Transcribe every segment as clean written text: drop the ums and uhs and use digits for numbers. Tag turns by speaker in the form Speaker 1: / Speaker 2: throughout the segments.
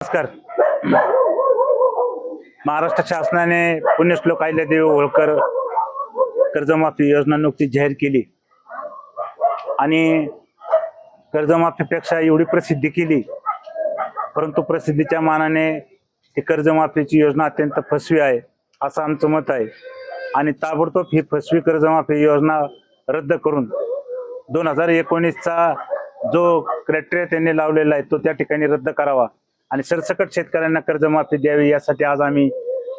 Speaker 1: नमस्कार. महाराष्ट्र शासनाने पुण्यश्लोक अहिल्यादेवी होळकर कर्जमाफी योजना नुकतीच जाहीर केली आणि कर्जमाफीपेक्षा एवढी प्रसिद्धी केली, परंतु प्रसिद्धीच्या मानाने ही कर्जमाफीची योजना अत्यंत फसवी आहे असं आमचं मत आहे. आणि ताबडतोब ही फसवी कर्जमाफी योजना रद्द करून 2019चा जो क्रायटेरिया त्यांनी लावलेला आहे तो त्या ठिकाणी रद्द करावा आणि सरसकट शेतकऱ्यांना कर्जमाफी द्यावी, यासाठी आज आम्ही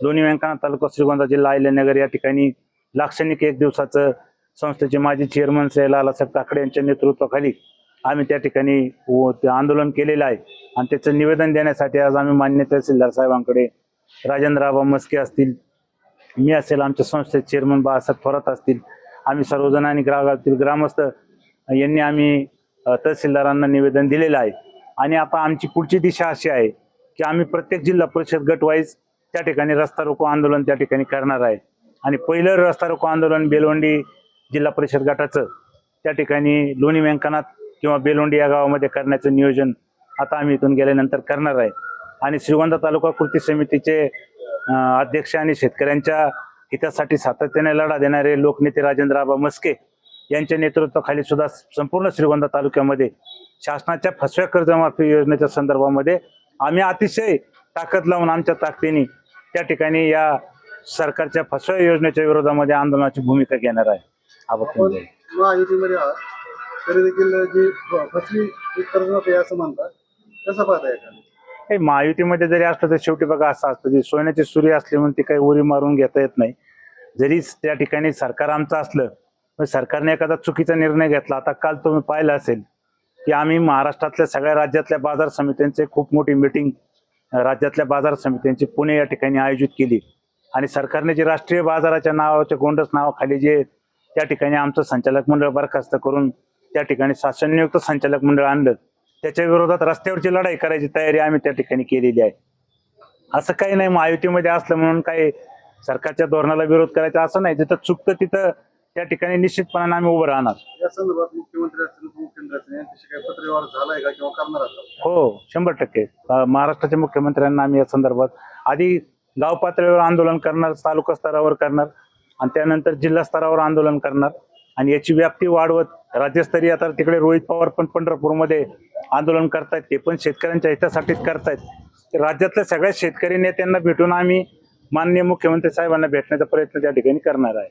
Speaker 1: लोणी व्यंकनाथ तालुका श्रीगोंदा जिल्हा अहिल्यानगर या ठिकाणी लाक्षणिक एक दिवसाचं संस्थेचे माजी चेअरमन श्री लालासाहेब काकडे यांच्या नेतृत्वाखाली आम्ही त्या ठिकाणी आंदोलन केलेलं आहे. आणि त्याचं निवेदन देण्यासाठी आज आम्ही माननीय तहसीलदार साहेबांकडे, राजेंद्र आबा मस्के असतील, मी असेल, आमच्या संस्थेचे चेअरमन बाळासाहेब थोरात असतील, आम्ही सर्वजण आणि गावातील ग्रामस्थ यांनी आम्ही तहसीलदारांना निवेदन दिलेलं आहे. आणि आता आमची पुढची दिशा अशी आहे की आम्ही प्रत्येक जिल्हा परिषद गट वाईज त्या ठिकाणी रस्ता रोको आंदोलन त्या ठिकाणी करणार आहे. आणि पहिलं रस्ता रोको आंदोलन बेलवंडी जिल्हा परिषद गटाचं त्या ठिकाणी लोणी व्यंकनाथ किंवा बेलवंडी या गावामध्ये करण्याचं नियोजन आता आम्ही इथून गेल्यानंतर करणार आहे. आणि श्रीगोंदा तालुका कृती समितीचे अध्यक्ष आणि शेतकऱ्यांच्या हितासाठी सातत्याने लढा देणारे लोकनेते राजेंद्र आबा मस्के यांच्या नेतृत्वाखाली सुद्धा संपूर्ण श्रीगोंदा तालुक्यामध्ये शासनाच्या फसव्या कर्जमाफी योजनेच्या संदर्भामध्ये आम्ही अतिशय ताकद लावून आमच्या ताकदीने त्या ठिकाणी या सरकारच्या फसव्या योजनेच्या विरोधामध्ये आंदोलनाची भूमिका घेणार आहे.
Speaker 2: महायुतीमध्ये तरी देखील जी फसवी कर्जमाफी असं म्हणतात, कसं पाहताय?
Speaker 1: हे महायुतीमध्ये जरी असलं तर शेवटी बघा असं असतं की सोन्याची सुरी असली म्हणून ती काही उरी मारून घेता येत नाही. जरी त्या ठिकाणी सरकार आमचं असलं पण सरकारने एखादा चुकीचा निर्णय घेतला. आता काल तुम्ही पाहिलं असेल की आम्ही महाराष्ट्रातल्या सगळ्या राज्यातल्या बाजार समित्यांचे खूप मोठी मीटिंग राज्यातल्या बाजार समित्यांची पुणे या ठिकाणी आयोजित केली. आणि सरकारने जे राष्ट्रीय बाजाराच्या नावाच्या गोंडस नावाखाली जे त्या ठिकाणी आमचं संचालक मंडळ बरखास्त करून त्या ठिकाणी शासननियुक्त संचालक मंडळ आणलं, त्याच्या विरोधात रस्त्यावरची लढाई करायची तयारी आम्ही त्या ठिकाणी केलेली आहे. असं काही नाही महायुतीमध्ये असलं म्हणून काही सरकारच्या धोरणाला विरोध करायचा असं नाही. जिथं चुकतं तिथं त्या ठिकाणी निश्चितपणाने आम्ही उभं राहणार.
Speaker 2: या संदर्भात मुख्यमंत्री असतील, उपमुख्यमंत्री यांच्याशी काही पत्रव्यवहार झालाय का किंवा करणार आहात?
Speaker 1: हो, 100% महाराष्ट्राच्या मुख्यमंत्र्यांना आम्ही या संदर्भात आधी गाव पातळीवर आंदोलन करणार, तालुका स्तरावर करणार आणि त्यानंतर जिल्हा स्तरावर आंदोलन करणार आणि याची व्याप्ती वाढवत राज्यस्तरीय आता तिकडे रोहित पवार पण पंढरपूरमध्ये आंदोलन करतायत, ते पण शेतकऱ्यांच्या हितासाठीच करतायत. राज्यातल्या सगळ्या शेतकरी नेत्यांना भेटून आम्ही माननीय मुख्यमंत्री साहेबांना भेटण्याचा प्रयत्न त्या ठिकाणी करणार आहे.